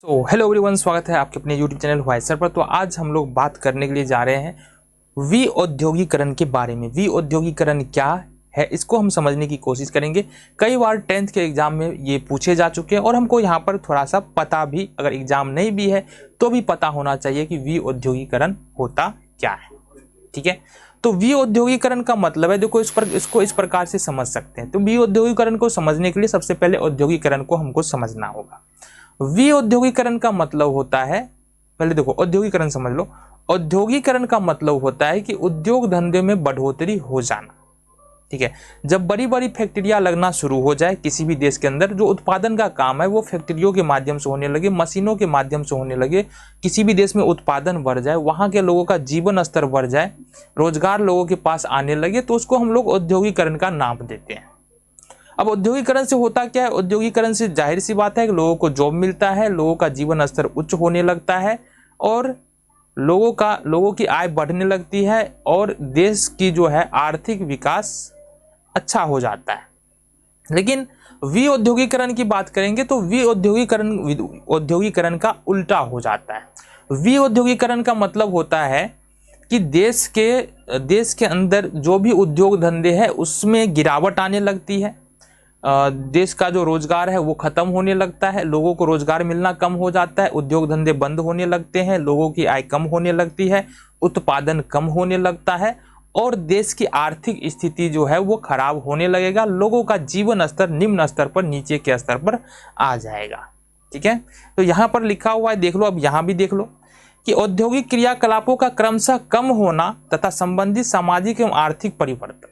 तो hello everyone, स्वागत है आपके अपने यूट्यूब चैनल वाइसर पर। तो आज हम लोग बात करने के लिए जा रहे हैं विऔद्योगीकरण के बारे में। विऔद्योगीकरण क्या है, इसको हम समझने की कोशिश करेंगे। कई बार 10th के एग्जाम में ये पूछे जा चुके हैं और हमको यहाँ पर थोड़ा सा पता भी, अगर एग्जाम नहीं भी है तो भी पता होना चाहिए कि विऔद्योगीकरण होता क्या है। ठीक है, तो विऔद्योगीकरण का मतलब है, देखो इसको इस प्रकार से समझ सकते हैं। तो विऔद्योगीकरण को समझने के लिए सबसे पहले औद्योगिकरण को हमको समझना होगा। विऔद्योगीकरण का मतलब होता है, पहले देखो औद्योगिकरण समझ लो। औद्योगिकरण का मतलब होता है कि उद्योग धंधे में बढ़ोतरी हो जाना। ठीक है, जब बड़ी बड़ी फैक्ट्रियां लगना शुरू हो जाए किसी भी देश के अंदर, जो उत्पादन का काम है वो फैक्ट्रियों के माध्यम से होने लगे, मशीनों के माध्यम से होने लगे, किसी भी देश में उत्पादन बढ़ जाए, वहां के लोगों का जीवन स्तर बढ़ जाए, रोजगार लोगों के पास आने लगे, तो उसको हम लोग औद्योगिकरण का नाम देते हैं। अब औद्योगिकरण से होता क्या है? औद्योगिकरण से जाहिर सी बात है कि लोगों को जॉब मिलता है, लोगों का जीवन स्तर उच्च होने लगता है और लोगों की आय बढ़ने लगती है और देश की जो है आर्थिक विकास अच्छा हो जाता है। लेकिन विऔद्योगीकरण की बात करेंगे तो औद्योगिकरण का उल्टा हो जाता है। विऔद्योगीकरण का मतलब होता है कि देश के अंदर जो भी उद्योग धंधे हैं उसमें गिरावट आने लगती है, देश का जो रोजगार है वो खत्म होने लगता है, लोगों को रोजगार मिलना कम हो जाता है, उद्योग धंधे बंद होने लगते हैं, लोगों की आय कम होने लगती है, उत्पादन कम होने लगता है और देश की आर्थिक स्थिति जो है वो खराब होने लगेगा, लोगों का जीवन स्तर निम्न स्तर पर, नीचे के स्तर पर आ जाएगा। ठीक है, तो यहाँ पर लिखा हुआ है, देख लो। अब यहाँ भी देख लो कि औद्योगिक क्रियाकलापों का क्रमशः कम होना तथा संबंधित सामाजिक एवं आर्थिक परिवर्तन।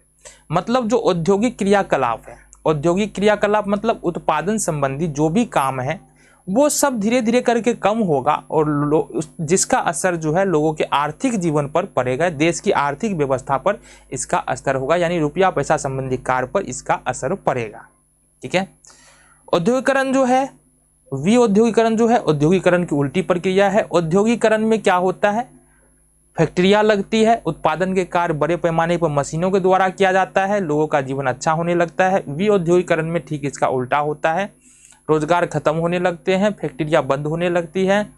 मतलब जो औद्योगिक क्रियाकलाप है, औद्योगिक क्रियाकलाप मतलब उत्पादन संबंधी जो भी काम है वो सब धीरे धीरे करके कम होगा और जिसका असर जो है लोगों के आर्थिक जीवन पर पड़ेगा, देश की आर्थिक व्यवस्था पर इसका असर होगा, यानी रुपया पैसा संबंधी कार्य पर इसका असर पड़ेगा। ठीक है, औद्योगिकरण जो है, विऔद्योगीकरण जो है औद्योगिकरण की उल्टी प्रक्रिया है। औद्योगिकरण में क्या होता है? फैक्ट्रियां लगती है, उत्पादन के कार्य बड़े पैमाने पर मशीनों के द्वारा किया जाता है, लोगों का जीवन अच्छा होने लगता है। विऔद्योगीकरण में ठीक इसका उल्टा होता है, रोजगार खत्म होने लगते हैं, फैक्ट्रियां बंद होने लगती हैं,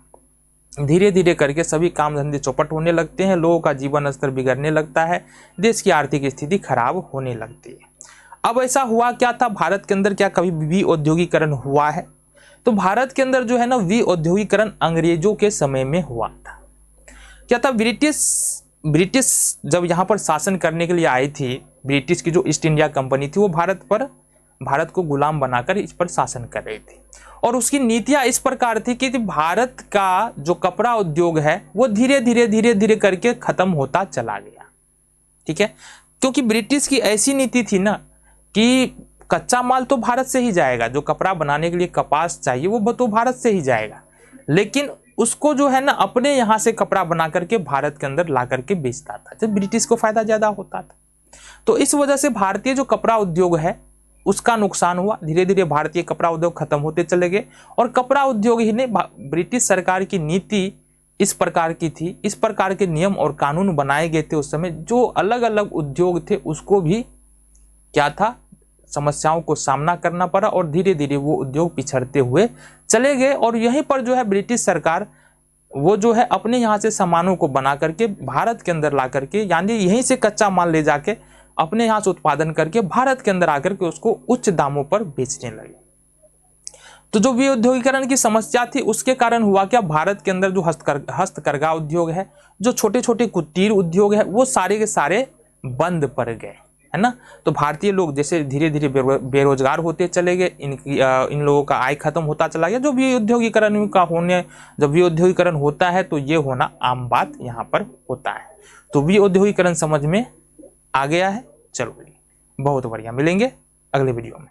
धीरे धीरे करके सभी काम धंधे चौपट होने लगते हैं, लोगों का जीवन स्तर बिगड़ने लगता है, देश की आर्थिक स्थिति खराब होने लगती है। अब ऐसा हुआ क्या था भारत के अंदर? क्या कभी विऔद्योगीकरण हुआ है? तो भारत के अंदर जो है ना, विऔद्योगीकरण अंग्रेजों के समय में हुआ था। क्या था? ब्रिटिश जब यहाँ पर शासन करने के लिए आई थी, ब्रिटिश की जो ईस्ट इंडिया कंपनी थी वो भारत को गुलाम बनाकर इस पर शासन कर रही थी और उसकी नीतियां इस प्रकार थी कि भारत का जो कपड़ा उद्योग है वो धीरे धीरे करके खत्म होता चला गया। ठीक है, क्योंकि ब्रिटिश की ऐसी नीति थी ना कि कच्चा माल तो भारत से ही जाएगा, जो कपड़ा बनाने के लिए कपास चाहिए वो तो भारत से ही जाएगा, लेकिन उसको जो है ना अपने यहाँ से कपड़ा बना करके भारत के अंदर ला करके बेचता था, जब ब्रिटिश को फायदा ज्यादा होता था। तो इस वजह से भारतीय जो कपड़ा उद्योग है उसका नुकसान हुआ, धीरे धीरे भारतीय कपड़ा उद्योग खत्म होते चले गए और कपड़ा उद्योग ही ने, ब्रिटिश सरकार की नीति इस प्रकार की थी, इस प्रकार के नियम और कानून बनाए गए थे उस समय, जो अलग अलग उद्योग थे उसको भी क्या था, समस्याओं को सामना करना पड़ा और धीरे धीरे वो उद्योग पिछड़ते हुए चले गए। और यहीं पर जो है ब्रिटिश सरकार वो जो है अपने यहाँ से सामानों को बना करके भारत के अंदर ला करके, यानी यहीं से कच्चा माल ले जाके अपने यहाँ से उत्पादन करके भारत के अंदर आकर के उसको उच्च दामों पर बेचने लगे। तो जो विऔद्योगीकरण की समस्या थी उसके कारण हुआ क्या, भारत के अंदर जो हस्तकरघा उद्योग है, जो छोटे छोटे कुटीर उद्योग है, वो सारे के सारे बंद पड़ गए, है ना। तो भारतीय लोग जैसे धीरे धीरे बेरोजगार होते चले गए, इन लोगों का आय खत्म होता चला गया। जब विऔद्योगीकरण होता है तो ये होना आम बात यहाँ पर होता है। तो विऔद्योगीकरण समझ में आ गया है? चलो बहुत बढ़िया, मिलेंगे अगले वीडियो में।